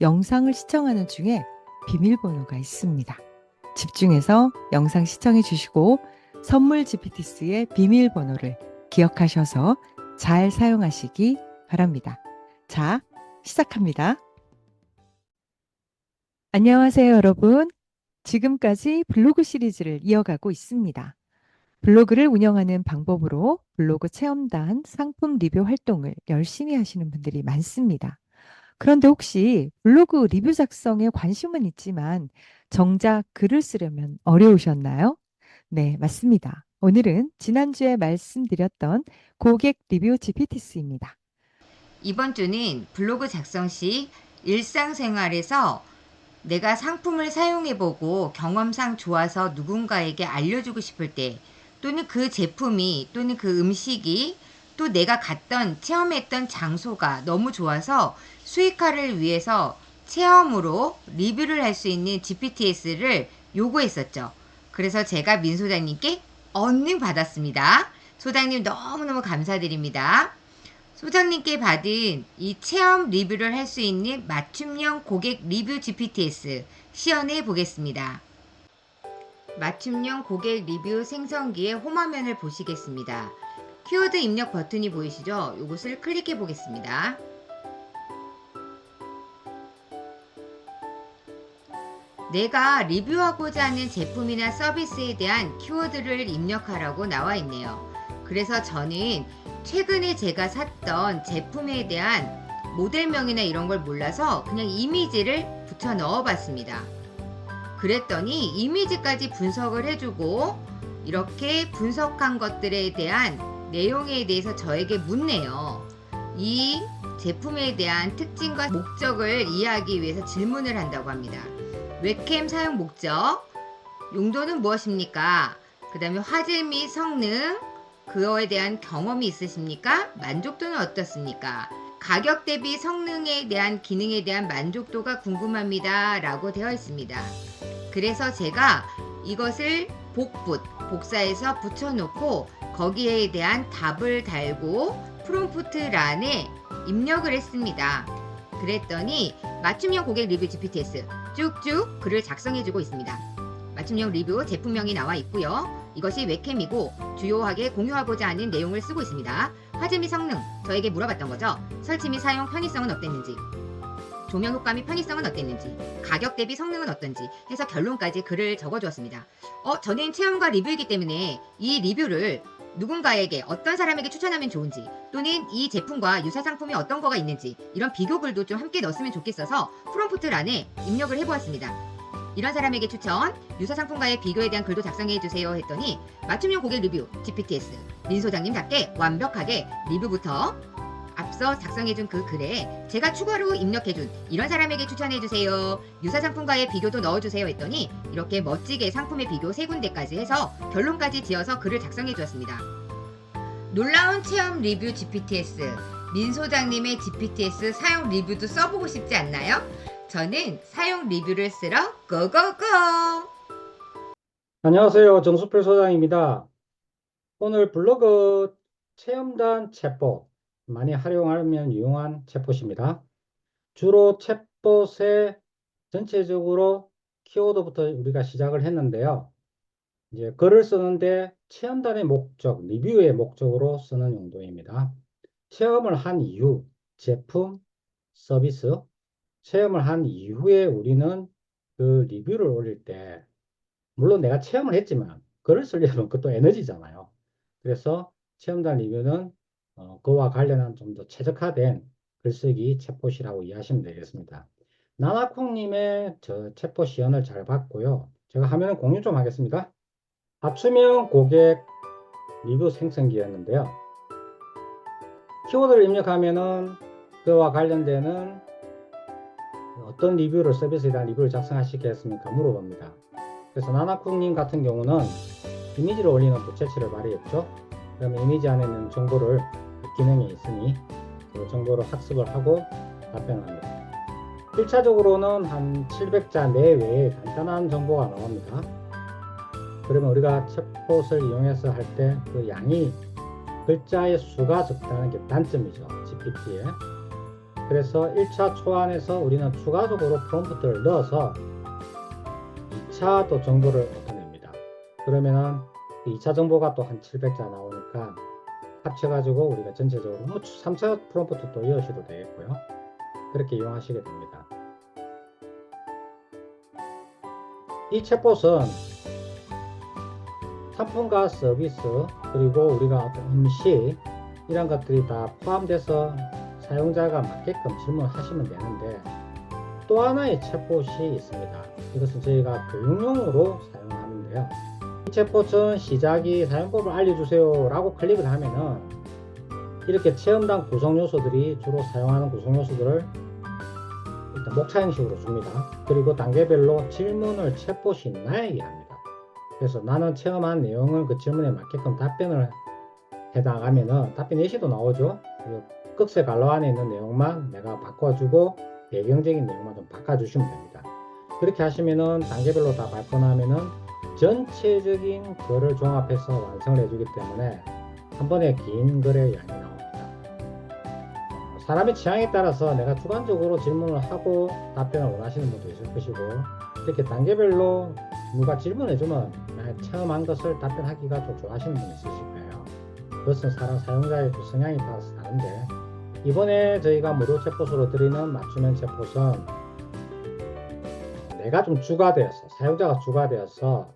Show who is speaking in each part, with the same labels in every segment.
Speaker 1: 영상을 시청하는 중에 비밀번호가 있습니다. 집중해서 영상 시청해 주시고 선물 GPT스의 비밀번호를 기억하셔서 잘 사용하시기 바랍니다. 자, 시작합니다. 안녕하세요, 여러분. 지금까지 블로그 시리즈를 이어가고 있습니다. 블로그를 운영하는 방법으로 블로그 체험단 상품 리뷰 활동을 열심히 하시는 분들이 많습니다. 그런데 혹시 블로그 리뷰 작성에 관심은 있지만 정작 글을 쓰려면 어려우셨나요? 네, 맞습니다. 오늘은 지난주에 말씀드렸던 고객 리뷰 GPT스입니다.
Speaker 2: 이번 주는 블로그 작성 시 일상생활에서 내가 상품을 사용해보고 경험상 좋아서 누군가에게 알려주고 싶을 때, 또는 그 제품이 또는 그 음식이 또 내가 갔던 체험했던 장소가 너무 좋아서 수익화를 위해서 체험으로 리뷰를 할 수 있는 GPTS를 요구했었죠. 그래서 제가 민 소장님께 얼른 받았습니다. 소장님 너무너무 감사드립니다. 소장님께 받은 이 체험 리뷰를 할 수 있는 맞춤형 고객 리뷰 GPTS 시연해 보겠습니다. 맞춤형 고객 리뷰 생성기의 홈화면을 보시겠습니다. 키워드 입력 버튼이 보이시죠? 이것을 클릭해 보겠습니다. 내가 리뷰하고자 하는 제품이나 서비스에 대한 키워드를 입력하라고 나와 있네요. 그래서 저는 최근에 제가 샀던 제품에 대한 모델명이나 이런 걸 몰라서 그냥 이미지를 붙여 넣어 봤습니다. 그랬더니 이미지까지 분석을 해주고 이렇게 분석한 것들에 대한 내용에 대해서 저에게 묻네요. 이 제품에 대한 특징과 목적을 이해하기 위해서 질문을 한다고 합니다. 웹캠 사용 목적, 용도는 무엇입니까? 그 다음에 화질 및 성능, 그거에 대한 경험이 있으십니까? 만족도는 어떻습니까? 가격 대비 성능에 대한 기능에 대한 만족도가 궁금합니다. 라고 되어 있습니다. 그래서 제가 이것을 복사해서 붙여놓고 거기에 대한 답을 달고 프롬프트란에 입력을 했습니다. 그랬더니 맞춤형 고객 리뷰 GPTS 쭉쭉 글을 작성해주고 있습니다. 맞춤형 리뷰 제품명이 나와 있고요. 이것이 웹캠이고 주요하게 공유하고자 하는 내용을 쓰고 있습니다. 화질 및 성능, 저에게 물어봤던 거죠. 설치 및 사용 편의성은 어땠는지, 조명 효과 및 편의성은 어땠는지, 가격 대비 성능은 어떤지 해서 결론까지 글을 적어주었습니다. 저는 체험과 리뷰이기 때문에 이 리뷰를 누군가에게 어떤 사람에게 추천하면 좋은지, 또는 이 제품과 유사 상품이 어떤 거가 있는지 이런 비교글도 좀 함께 넣었으면 좋겠어서 프롬프트란에 입력을 해보았습니다. 이런 사람에게 추천, 유사 상품과의 비교에 대한 글도 작성해주세요 했더니 맞춤형 고객 리뷰 GPTS 민 소장님답게 완벽하게 리뷰부터 앞서 작성해준 그 글에 제가 추가로 입력해준 이런 사람에게 추천해주세요, 유사 상품과의 비교도 넣어주세요 했더니 이렇게 멋지게 상품의 비교 3군데까지 해서 결론까지 지어서 글을 작성해 주었습니다. 놀라운 체험 리뷰 GPTS, 민 소장님의 GPTS 사용 리뷰도 써보고 싶지 않나요? 저는 사용 리뷰를 쓰러 고고고!
Speaker 3: 안녕하세요. 정수필 소장입니다. 오늘 블로그 체험단 챗봇 많이 활용하면 유용한 챗봇입니다. 주로 챗봇의 전체적으로 키워드부터 우리가 시작을 했는데요. 이제 글을 쓰는데 체험단의 목적, 리뷰의 목적으로 쓰는 용도입니다. 체험을 한 이후, 제품, 서비스, 체험을 한 이후에 우리는 그 리뷰를 올릴 때 물론 내가 체험을 했지만 글을 쓰려면 그것도 에너지잖아요. 그래서 체험단 리뷰는 그와 관련한 좀 더 최적화된 글쓰기 챗봇이라고 이해하시면 되겠습니다. 나나콩님의 저 챗봇 시연을 잘 봤고요. 제가 화면을 공유 좀 하겠습니다. 맞춤형 고객 리뷰 생성기였는데요. 키워드를 입력하면은 그와 관련되는 어떤 리뷰를 서비스에 대한 리뷰를 작성하시겠습니까? 물어봅니다. 그래서 나나쿠님 같은 경우는 이미지를 올리는 부채치를 발휘했죠. 그러면 이미지 안에 있는 정보를 기능이 있으니 그 정보를 학습을 하고 답변합니다. 1차적으로는 한 700자 내외의 간단한 정보가 나옵니다. 그러면 우리가 챗봇을 이용해서 할 때 그 양이 글자의 수가 적다는 게 단점이죠. GPT에. 그래서 1차 초안에서 우리는 추가적으로 프롬프트를 넣어서 2차도 정보를 얻어냅니다. 그러면은 2차 정보가 또 한 700자 나오니까 합쳐가지고 우리가 전체적으로 3차 프롬프트 또 이으셔도 되겠고요. 그렇게 이용하시게 됩니다. 이 챗봇은 상품과 서비스 그리고 우리가 어떤 음식 이런 것들이 다 포함돼서 사용자가 맞게끔 질문하시면 되는데 또 하나의 챗봇이 있습니다. 이것은 저희가 교육용으로 사용하는데요. 이 챗봇은 시작이 사용법을 알려주세요 라고 클릭을 하면은 이렇게 체험단 구성 요소들이 주로 사용하는 구성 요소들을 일단 목차 형식으로 줍니다. 그리고 단계별로 질문을 챗봇이 나에게 합니다. 그래서 나는 체험한 내용을 그 질문에 맞게끔 답변을 해나가면은 답변 예시도 나오죠. 극세 갈로 안에 있는 내용만 내가 바꿔주고 배경적인 내용만 좀 바꿔주시면 됩니다. 그렇게 하시면은 단계별로 다 발표하면은 전체적인 글을 종합해서 완성을 해주기 때문에 한 번에 긴 글의 양이 나옵니다. 사람의 취향에 따라서 내가 주관적으로 질문을 하고 답변을 원하시는 분도 있을 것이고 이렇게 단계별로 누가 질문해주면 체험한 것을 답변하기가 좀 좋아하시는 분이 있으실 거예요. 그것은 사용자의 성향에 따라서 다른데 이번에 저희가 무료 챗봇으로 드리는 맞춤형 챗봇은 내가 좀 주가 되어서 사용자가 주가 되어서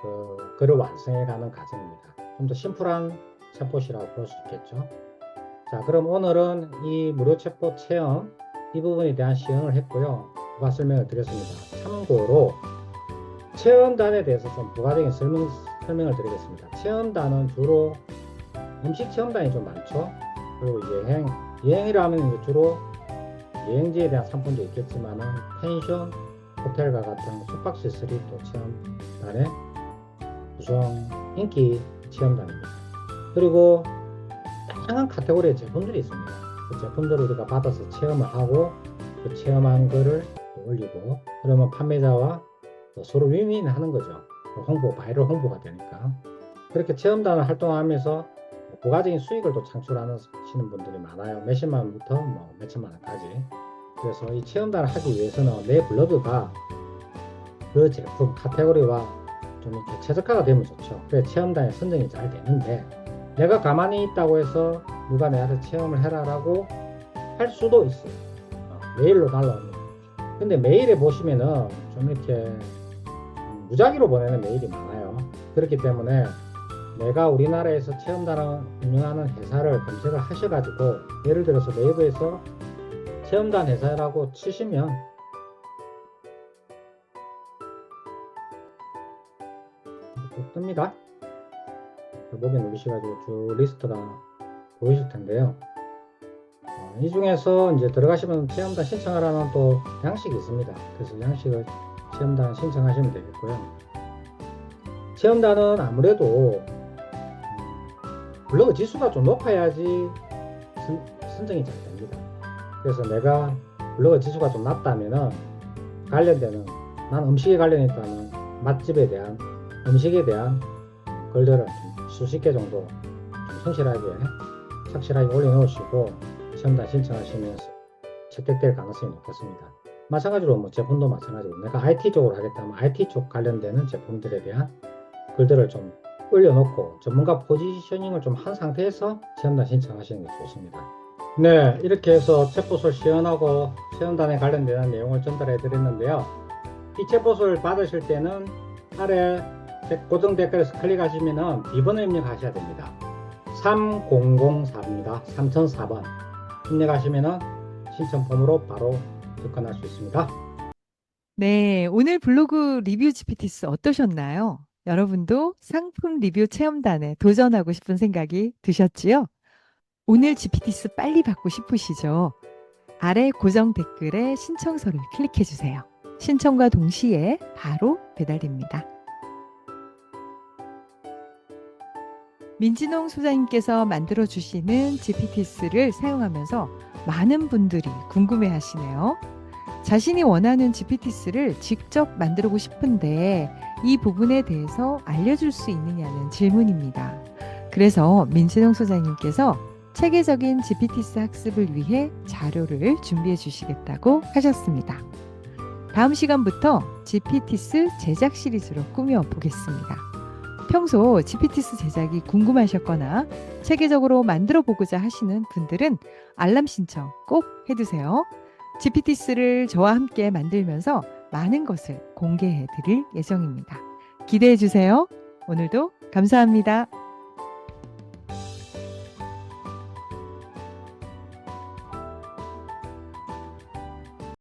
Speaker 3: 그 글을 완성해가는 과정입니다. 좀 더 심플한 챗봇이라고 볼 수 있겠죠. 자, 그럼 오늘은 이 무료 챗봇 체험 이 부분에 대한 시연을 했고요. 부가 설명을 드렸습니다. 참고로 체험단에 대해서 좀 부가적인 설명을 드리겠습니다. 체험단은 주로 음식 체험단이 좀 많죠. 그리고 여행이라면 이제 주로 여행지에 대한 상품도 있겠지만은 펜션, 호텔과 같은 숙박시설이 또 체험단의 구성 인기 체험단입니다. 그리고 다양한 카테고리의 제품들이 있습니다. 그 제품들을 우리가 받아서 체험을 하고 그 체험한 거를 올리고 그러면 판매자와 서로 윈윈 하는 거죠. 바이럴 홍보가 되니까. 그렇게 체험단을 활동하면서 부가적인 수익을 또 창출하시는 분들이 많아요. 몇십만 원부터 몇천만 원까지. 그래서 이 체험단을 하기 위해서는 내 블로그가 그 제품 카테고리와 좀 이렇게 최적화가 되면 좋죠. 그래 체험단에 선정이 잘 되는데 내가 가만히 있다고 해서 누가 내한테 체험을 해라라고 할 수도 있어요. 메일로 날라옵니다. 근데 메일에 보시면은 좀 이렇게 무작위로 보내는 메일이 많아요. 그렇기 때문에 내가 우리나라에서 체험단을 운영하는 회사를 검색을 하셔가지고 예를 들어서 네이버에서 체험단 회사라고 치시면 쭉 뜹니다. 목에 누르셔가지고 쭉 리스트가 보이실 텐데요. 이 중에서 이제 들어가시면 체험단 신청하라는 또 양식이 있습니다. 그래서 양식을 체험단 신청하시면 되겠고요. 체험단은 아무래도 블로그 지수가 좀 높아야지 선정이 잘 됩니다. 그래서 내가 블로그 지수가 좀 낮다면은 관련되는 난 음식에 관련있다면 맛집에 대한 음식에 대한 글들을 좀 수십 개 정도 좀 성실하게 착실하게 올려놓으시고 체험단 신청하시면서 채택될 가능성이 높겠습니다. 마찬가지로 제품도 마찬가지로 내가 IT 쪽으로 하겠다면 IT 쪽 관련되는 제품들에 대한 글들을 좀 올려놓고 전문가 포지셔닝을 좀 한 상태에서 체험단 신청하시는 게 좋습니다. 네, 이렇게 해서 챗봇을 시연하고 체험단에 관련된 내용을 전달해 드렸는데요. 이 챗봇을 받으실 때는 아래 고정 댓글에서 클릭하시면은 비번을 입력하셔야 됩니다. 3004입니다. 3004번 입력하시면은 신청 폼으로 바로 접근할 수 있습니다.
Speaker 1: 네, 오늘 블로그 리뷰 GPT스 어떠셨나요? 여러분도 상품 리뷰 체험단에 도전하고 싶은 생각이 드셨지요? 오늘 GPT스 빨리 받고 싶으시죠? 아래 고정 댓글에 신청서를 클릭해 주세요. 신청과 동시에 바로 배달됩니다. 민진홍 소장님께서 만들어 주시는 GPT스를 사용하면서 많은 분들이 궁금해 하시네요. 자신이 원하는 GPT스를 직접 만들고 싶은데 이 부분에 대해서 알려줄 수 있느냐는 질문입니다. 그래서 민진홍 소장님께서 체계적인 GPTS 학습을 위해 자료를 준비해 주시겠다고 하셨습니다. 다음 시간부터 GPTS 제작 시리즈로 꾸며 보겠습니다. 평소 GPTS 제작이 궁금하셨거나 체계적으로 만들어 보고자 하시는 분들은 알람 신청 꼭 해두세요. GPTS를 저와 함께 만들면서 많은 것을 공개해 드릴 예정입니다. 기대해 주세요. 오늘도 감사합니다.